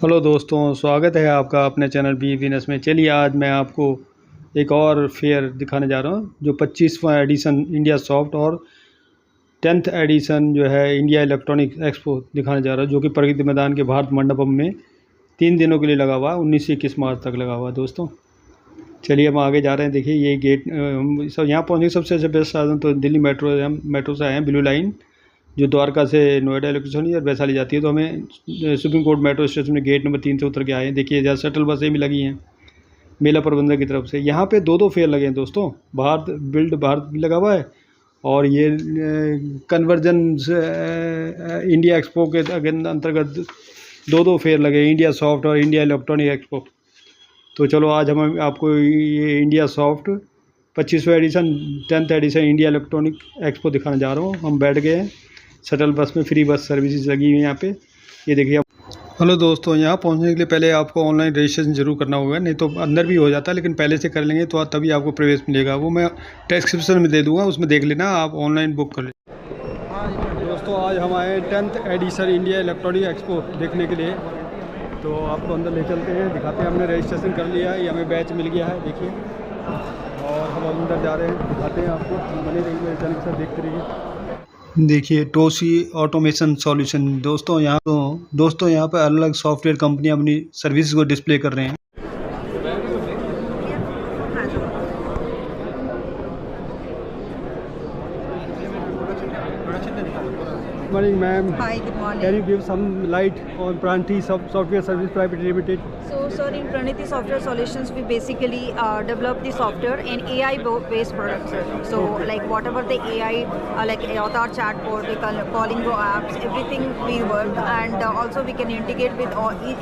Hello दोस्तों, स्वागत है आपका अपने चैनल बी बिजनेस में। चलिए आज मैं आपको एक और फेयर दिखाने जा रहा हूँ जो 25वां एडिशन इंडिया सॉफ्ट और 10th एडिशन जो है इंडिया इलेक्ट्रॉनिक एक्सपो दिखाने जा रहा हूँ, जो कि प्रगति मैदान के भारत मंडपम में 3 दिनों के लिए लगा हुआ है। 19 से 21 मार्च तक लगा हुआ है दोस्तों। चलिए हम आगे जा रहे हैं। देखिए ये गेट सब यहाँ पहुँचने के सबसे बेस्ट साधन तो दिल्ली मेट्रो से आए हैं। ब्लू लाइन जो द्वारका से नोएडा इलेक्ट्रिसिटी और वैशाली जाती है, तो हमें सुप्रीम कोर्ट मेट्रो स्टेशन में गेट नंबर 3 से उतर के आए हैं। देखिए जहाँ शटल बसें भी लगी हैं मेला प्रबंधक की तरफ से। यहाँ पे दो फेयर लगे हैं दोस्तों। भारत भी लगा हुआ है और ये कन्वर्जन इंडिया एक्सपो के अंतर्गत दो फेयर लगे, इंडिया सॉफ्ट और इंडिया इलेक्ट्रॉनिक एक्सपो। तो चलो आज हम आपको ये इंडिया सॉफ्ट 25वां edition 10th edition India electronic expo दिखाने जा रहा हूँ। हम बैठ गए हैं शटल बस में, फ्री बस सर्विसेज लगी हुई है यहाँ पे। ये देखिए हेलो दोस्तों, यहाँ पहुँचने के लिए पहले आपको ऑनलाइन रजिस्ट्रेशन जरूर करना होगा, नहीं तो अंदर भी हो जाता है, लेकिन पहले से कर लेंगे तो तभी आपको प्रवेश मिलेगा। वो मैं डिस्क्रिप्शन में दे दूँगा, उसमें देख लेना, आप ऑनलाइन बुक कर लें। दोस्तों आज हम आए 10th edition India electronic expo देखने के लिए, तो आपको अंदर ले चलते हैं, दिखाते हैं। हमने रजिस्ट्रेशन कर लिया है, ये हमें बैच मिल गया है देखिए, और हम अंदर जा रहे हैं, दिखाते हैं आपको। बने रहिए मेरे चैनल के साथ, देखते रहिए। देखिए टोसी ऑटोमेशन सॉल्यूशन दोस्तों यहाँ पर अलग अलग सॉफ्टवेयर कंपनियाँ अपनी सर्विस को डिस्प्ले कर रहे हैं। Good morning, ma'am. Hi, good morning. Can you give some light on Pranti Software Service Private Limited? So, sir, in Praniti Software Solutions, we basically develop the software and AI-based products, sir. So, like whatever the AI, like avatar chatbot, calling go apps, everything we work, and also we can integrate with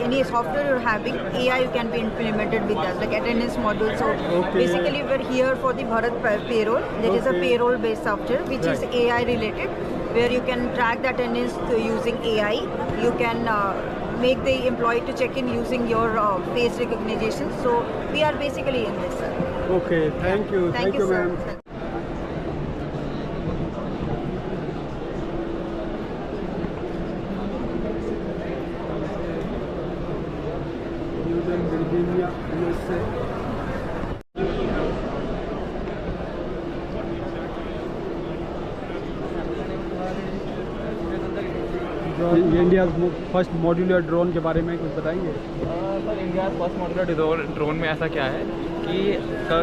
any software you're having. AI can be implemented with us, like attendance module. So, basically, we're here for the Bharat payroll. That is a payroll-based software which is AI-related, where you can track the attendance using AI. You can make the employee to check in using your face recognition. So we are basically in this, sir. Okay, thank you. Thank you, ma'am. sir. Newton, Virginia, USA. ये India first modular drone के बारे में कुछ बताएंगे? Sir India first modular drone में ऐसा क्या है कि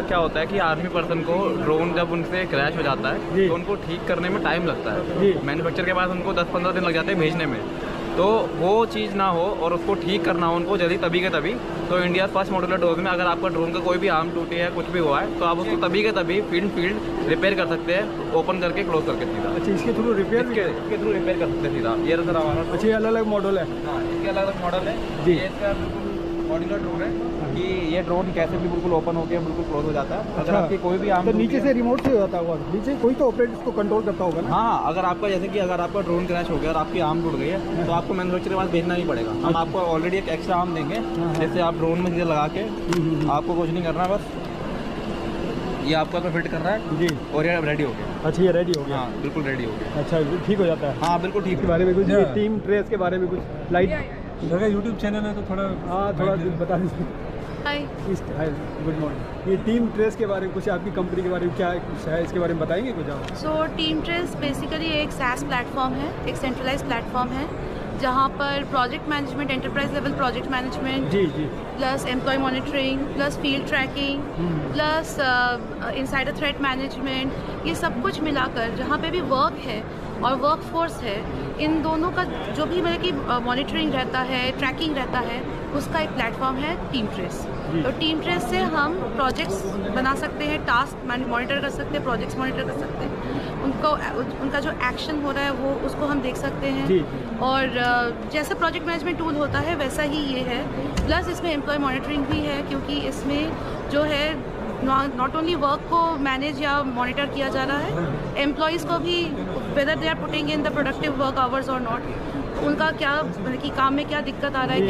क्या होता है कि आर्मी पर्सन को ड्रोन जब उनसे क्रैश हो जाता है तो उनको ठीक करने में टाइम लगता है। मैन्युफैक्चर के बाद उनको 10-15 दिन लग जाते हैं भेजने में, तो वो चीज़ ना हो और उसको ठीक करना हो उनको जल्दी तभी के तभी। तो इंडिया फर्स्ट मॉड्यूलर ड्रोन में अगर आपका ड्रोन का कोई भी आर्म टूटे है, कुछ भी हुआ है, तो आप उसको तभी के तभी फील्ड रिपेयर कर सकते हैं, ओपन करके क्लोज करके सीधा। अच्छा, इसके थ्रू रिपेयर इसके थ्रू रिपेयर कर सकते हैं सीधा। ये सर हमारा अच्छा, ये अलग अलग मॉडल है। हाँ, इसके अलग अलग मॉडल है जी। ये इसका मॉड्यूलर ड्रोन है कि ये ड्रोन कैसे भी बिल्कुल ओपन होकर बिल्कुल क्लोज हो जाता है। अगर आपकी कोई भी आर्म तो नीचे से रिमोट से होता होगा, नीचे कोई तो ऑपरेटर इसको कंट्रोल करता होगा ना? हाँ, अगर आपका जैसे कि अगर आपका ड्रोन क्रैश हो गया और आपकी आर्म टूट गई है तो आपको मैन्युफैक्चर के पास भेजना नहीं पड़ेगा। हम आपको ऑलरेडी एक एक्स्ट्रा आर्म देंगे, जैसे आप ड्रोन में सीधे लगा के आपको कुछ नहीं करना है, बस ये आपका तो फिट कर रहा है जी, और ये रेडी हो गया। अच्छा, ये रेडी हो गया? हाँ बिल्कुल रेडी हो गया। अच्छा, ठीक हो जाता है? हाँ बिल्कुल ठीक। के बारे में कुछ टीम ट्रेस के बारे में कुछ लाइट? मेरा यूट्यूब चैनल है तो थोड़ा थोड़ा बता दीजिए। Hi. हाय, गुड मॉर्निंग। ये टीम ट्रेस के बारे में कुछ, आपकी कंपनी के बारे में क्या है, इसके बारे में बताएंगे कुछ आप? सो टीम ट्रेस बेसिकली एक SaaS प्लेटफॉर्म है, एक सेंट्रलाइज प्लेटफॉर्म है जहाँ पर project management, enterprise level project management जी plus employee monitoring plus field tracking plus insider threat management, ये सब कुछ मिलाकर जहाँ पे भी वर्क है और वर्क फोर्स है, इन दोनों का जो भी मतलब कि मॉनिटरिंग रहता है, ट्रैकिंग रहता है, उसका एक प्लेटफॉर्म है टीम ट्रेस। तो टीम ट्रेस से हम प्रोजेक्ट्स बना सकते हैं, टास्क मॉनिटर कर सकते हैं, प्रोजेक्ट्स मॉनिटर कर सकते हैं, उनका जो एक्शन हो रहा है वो उसको हम देख सकते हैं। और जैसे प्रोजेक्ट मैनेजमेंट टूल होता है वैसा ही ये है, प्लस इसमें एम्प्लॉय मॉनिटरिंग भी है, क्योंकि इसमें जो है नॉट ओनली वर्क को मैनेज या मॉनिटर किया जा रहा है, एम्प्लॉयज़ को भी, whether they are putting in the productive work hours और नॉट, उनका क्या मतलब कि काम में क्या दिक्कत आ रहा है,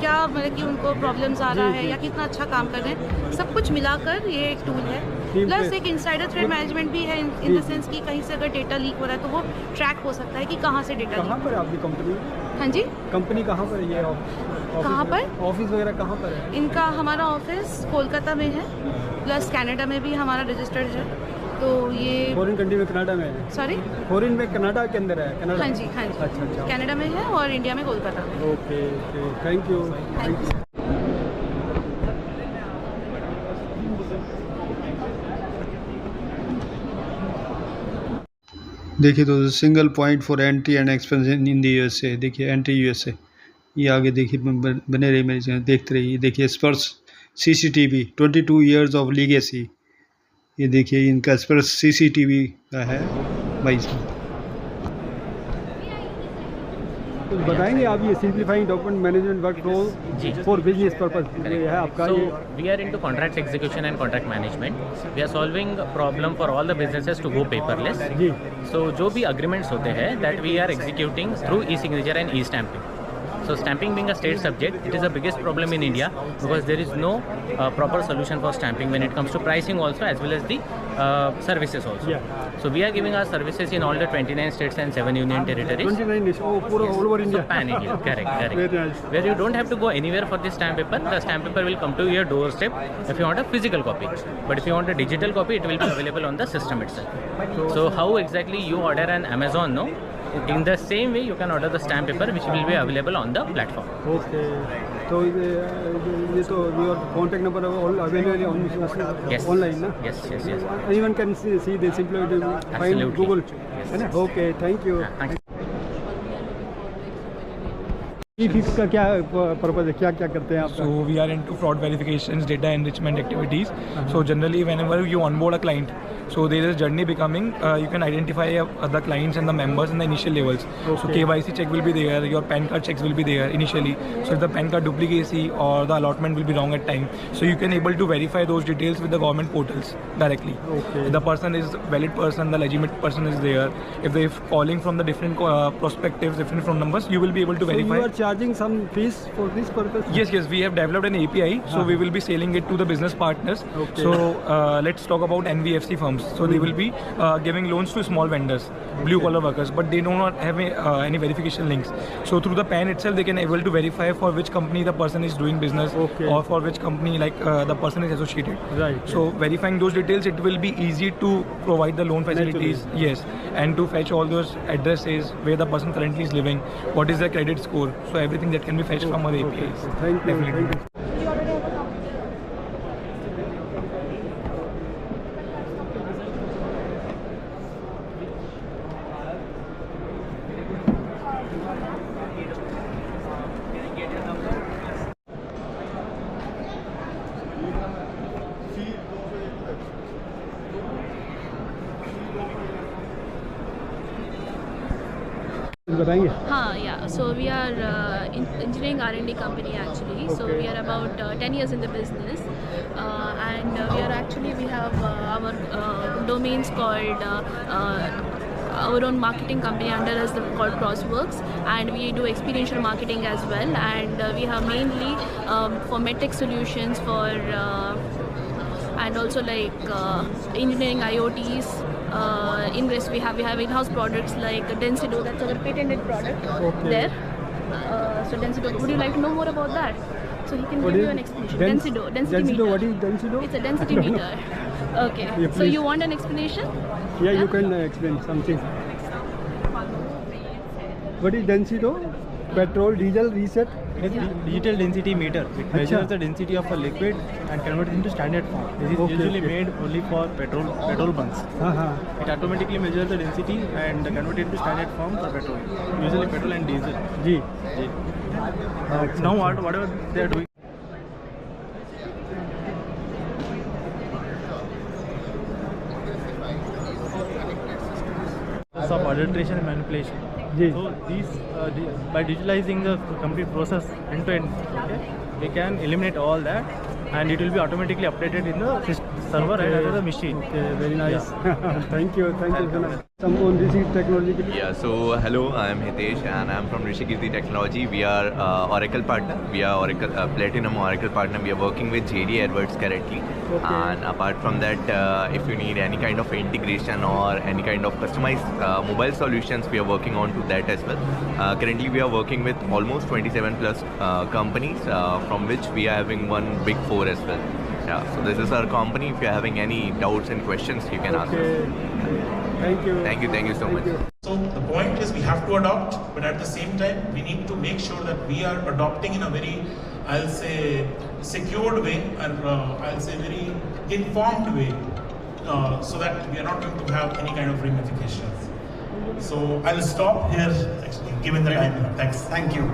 क्या मतलब कि उनको प्रॉब्लम्स आ रहा है या कितना अच्छा काम कर रहे हैं, सब कुछ मिलाकर ये एक टूल है। प्लस एक इनसाइडर थ्रेड मैनेजमेंट भी है इन द सेंस कि कहीं से अगर डेटा लीक हो रहा है तो वो ट्रैक हो सकता है कि कहाँ से डेटा कहाँ पर है आपकी कंपनी? हाँ जी, कंपनी कहाँ पर है ये? कहाँ पर? ऑफिस वगैरह कहाँ पर है इनका? हमारा ऑफिस कोलकाता में है, प्लस कनाडा में भी हमारा रजिस्टर्ड है। तो ये फॉरेन कंट्री में, कनाडा में है? सॉरी, फॉरेन में कनाडा के अंदर है? कनाडा? हाँ जी, हाँ जी। अच्छा। कनाडा में है और इंडिया में कोलकाता में। Okay, thank you. देखिए दोस्तों, single point for entry and expansion in the USA. देखिए एंट्री यूएसए, ये आगे देखिए बने रही मेरी चैनल, देखते रहिए। देखिए स्पर्श सीसीटीवी 22 इयर्स ऑफ लीगेसी। ये देखिए इनका स्पर्श सीसीटीवी का है भाई साहब। कुछ बताएंगे आप? ये simplifying document management work flow for business purpose है आपका। So ये we are into contract execution and contract management. We are solving a problem for all the businesses to go paperless. Ji, So जो भी agreements होते हैं that we are executing through e-signature and e-stamping. So stamping being a state subject, it is the biggest problem in India because there is no proper solution for stamping when it comes to pricing also as well as the services also. Yeah. So we are giving our services in all the 29 states and 7 union territories. 29 is पूरा all over So India. pan India, correct. Very nice. Where you don't have to go anywhere for the stamp paper. The stamp paper will come to your doorstep if you want a physical copy. But if you want a digital copy, it will be available on the system itself. So how exactly you order an Amazon, no? In the same way, you can order the stamp paper, which will be available on the platform. Okay, तो ये तो your contact number all available on Yes. Online ना? Yes. Anyone can see the simple find Absolutely. Google, Yes. है ना? Okay, thank you. Thanks. Fix का क्या purpose है, क्या क्या करते हैं आप? So we are into fraud verifications, data enrichment activities. So generally, whenever you onboard a client, so there is a journey becoming. You can identify the clients and the members in the initial levels. So KYC check will be there, your PAN card checks will be there initially. So if the PAN card duplicacy or the allotment will be wrong at time, so you can able to verify those details with the government portals directly. Okay. If the person is valid person, the legitimate person is there. If they calling from the different perspectives, different phone numbers, you will be able to So verify. you are charging some fees for this purpose? Yes, we have developed an API, so we will be selling it to the business partners. Okay. So let's talk about NBFC firms. So they will be giving loans to small vendors, blue collar workers, but they do not have any verification links. So through the PAN itself, they can able to verify for which company the person is doing business, Okay. or for which company the person is associated. Right. So verifying those details, it will be easy to provide the loan facilities. Yes, and to fetch all those addresses where the person currently is living, what is their credit score. So everything that can be fetched from our APIs. Thank you. Definitely. Thank you. कुछ बताएंगे? हाँ, yeah. So we are engineering R&D company actually. So we are about 10 years in the business, and we have our domains called our own marketing company under us called Crossworks, and we do experiential marketing as well. And we have mainly for medtech solutions for and also like engineering IoTs. Ingress, we have in-house products like Densido, that's our patented product there. So Densido, would you like to know more about that? So he can give you an explanation. Densido, density meter. What is Densido? It's a density meter. Okay. Yeah, So please. you want an explanation? Yeah, you can explain something. What is Densido? Petrol, diesel, reset? It's digital density meter. It measures the density of a liquid and converts it into standard form. This is usually made only for petrol bunks. It automatically measures the density and converts it into standard form for petrol. Usually petrol and diesel. Ji. Now whatever they are doing. Of adulteration and manipulation. Ji. So these by digitalizing the complete process end to end, okay, we can eliminate all that and it will be automatically updated in the server and another machine. Okay, very nice. Thank you so much. Some on Rishi Technology. Yeah, so hello, I am Hitesh and I am from Rishikirti Technology. We are Oracle partner. We are Oracle Platinum Oracle partner. We are working with JD Edwards currently. Okay. And apart from that, if you need any kind of integration or any kind of customized mobile solutions, we are working on to that as well. Currently, we are working with almost 27 plus companies, from which we are having one big four as well. Yeah, so this is our company. If you are having any doubts and questions, you can ask us. Thank you. Thank you so much. So the point is we have to adopt, but at the same time we need to make sure that we are adopting in a very, I'll say, secured way, and I'll say very informed way, so that we are not going to have any kind of ramifications. So I'll stop here, actually, given the time. Thanks. Thank you.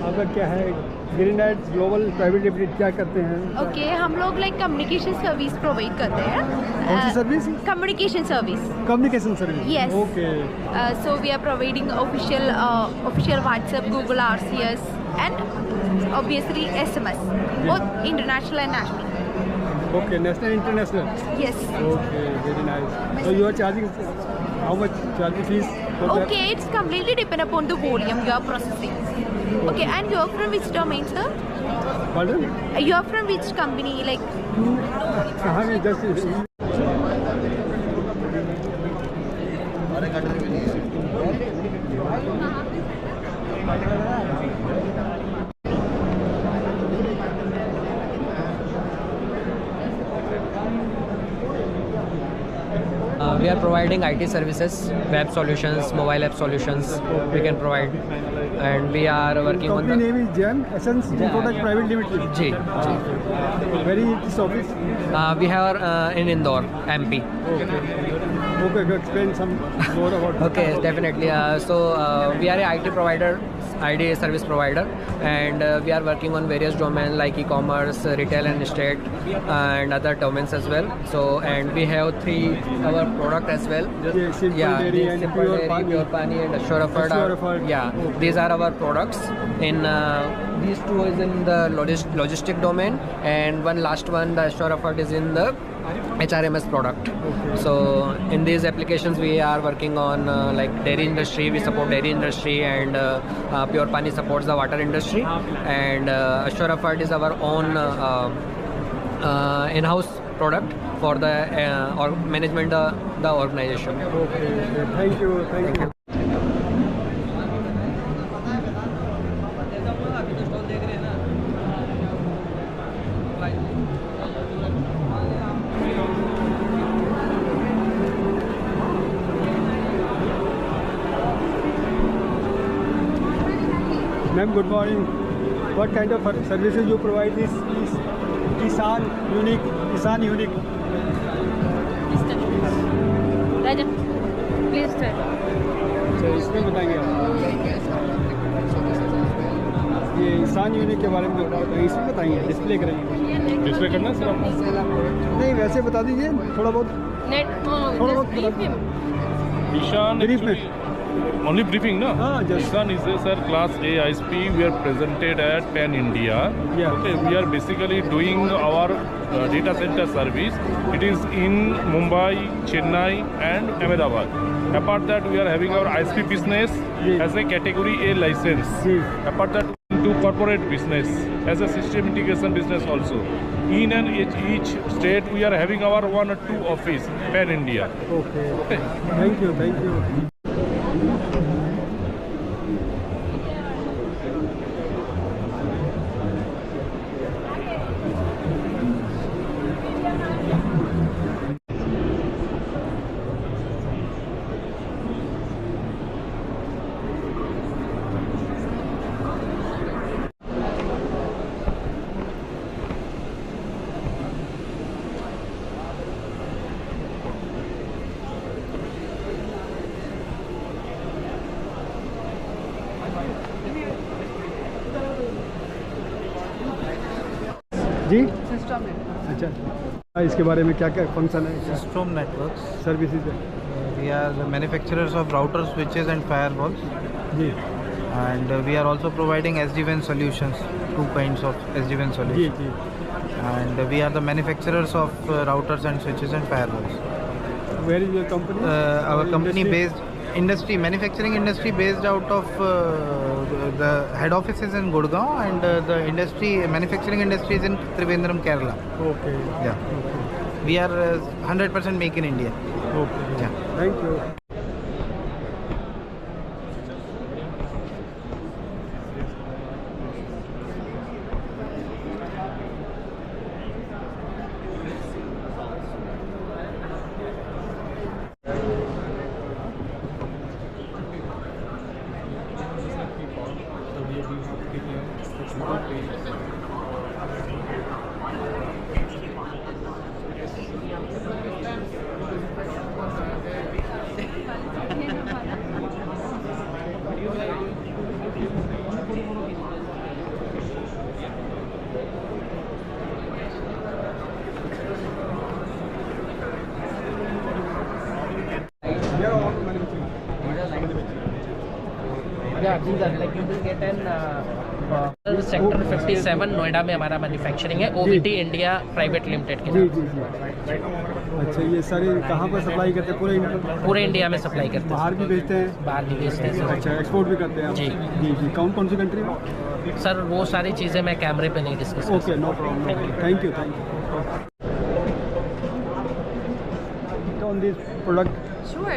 आपका क्या है? ग्रीनलाइट global private limited क्या करते हैं? Okay, हम लोग like communication service provide करते हैं. कौन सी service? Communication service. Communication service. Yes. Okay. So we are providing official WhatsApp, Google RCS, and obviously SMS, both international and national. Okay, national, international. Yes. Okay, very nice. So you are charging how much charging fees for that? Okay, it's completely depend upon the volume you are processing. Okay, and you are from which domain, sir? Pardon? You are from which company? Like, कहाँ में just We are providing IT services, web solutions, mobile app solutions we can provide, and we are working on company the... name is Jan Essence Product Private Limited. Ji. Where is this office? We have in Indore, MP. Okay, explain some more about. Okay, definitely. So we are a IT provider, IT service provider, and we are working on various domains like e-commerce, retail and estate, and other domains as well. So, and we have our product as well. Simple Dairy and Pure Pani and Assurafert. Yeah, these are our products. In these two is in the logistic domain, and one last one, the Assurafert, is in the HRMS product. So in these applications we are working on like dairy industry. We support dairy industry, and Pure Pani supports the water industry, and Assurafert is our own in-house product for the management the organization. Okay, thank you. Ma'am, good morning. What kind of services you provide? This Kisan Unique. Raja, please try. अच्छा, इसमें बताएंगे आप? ये किसान unique के बारे में बताइए, इसमें बताएंगे, डिस्प्ले करेंगे. डिस्प्ले करना सर आपको? नहीं, वैसे बता दीजिए थोड़ा बहुत. थोड़ा बहुत brief him. Ishan ब्रीफ में. only briefing, no? just Ishan is a sir class A ISP. We are presented at Pan India. Yeah. Okay, we are basically doing our data center service. It is in Mumbai, Chennai, and Ahmedabad. Apart that, we are having our ISP business as a category A license. Apart that, to corporate business as a system integration business also. In and each state, we are having our 1 or 2 office Pan India. Okay. Thank you. जी system है. अच्छा, इसके बारे में क्या function है? System networks. Services है. We are manufacturers of routers, switches and firewalls. जी. And we are also providing SD-WAN solutions. two kinds of SDWAN solutions. And we are the manufacturers of routers and switches and firewalls. Where is your company? Our company based manufacturing industry based out of the head office is in Gurgaon, and the manufacturing industry is in Trivandrum, Kerala. Okay. Yeah. We are 100% make in India. Okay. Yeah. Thank you. Yeah, these are like you will get an sector 57 Noida में हमारा manufacturing है OVT India private limited के नाम। अच्छा, ये सारे कहाँ पर सप्लाई करते हैं? पूरे इंडिया में सप्लाई करते हैं। बाहर भी भेजते हैं? बाहर भी भेजते हैं। अच्छा, एक्सपोर्ट भी करते हैं? जी जी। कौन सी कंट्री में? सर वो सारी चीज़ें मैं कैमरे पे नहीं डिस्कस कर सकता। Okay, no problem. Thank you. On this product? Sure.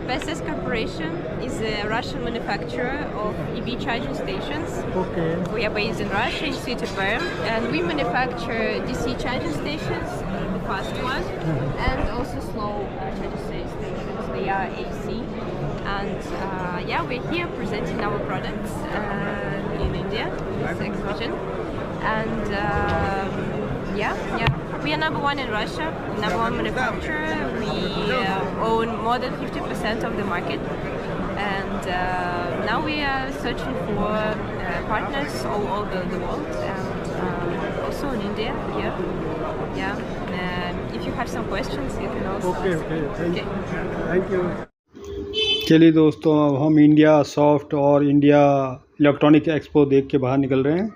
PSS Corporation is a Russian manufacturer of EV charging stations. Okay. We are based in Russia, in city Perm, and we manufacture DC charging stations, the fast one, and also slow charging stations. They are AC, and we're here presenting our products in India, this exhibition, and we are number one in Russia, number one manufacturer. We own more than 50% of the market, and now we are searching for partners all over the world, and also in India here. If you have some questions, you can also ask. Thank you. चलिए दोस्तों, अब हम India soft और India electronic expo देख के बाहर निकल रहे हैं।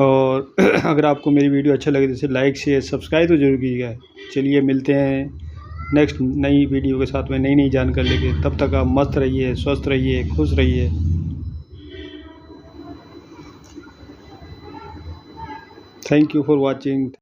और अगर आपको मेरी वीडियो अच्छा लगे तो इसे लाइक शेयर सब्सक्राइब तो जरूर कीजिएगा। चलिए मिलते हैं नेक्स्ट नई वीडियो के साथ में नई जानकारी लेके। तब तक आप मस्त रहिए, स्वस्थ रहिए, खुश रहिए। Thank you for watching.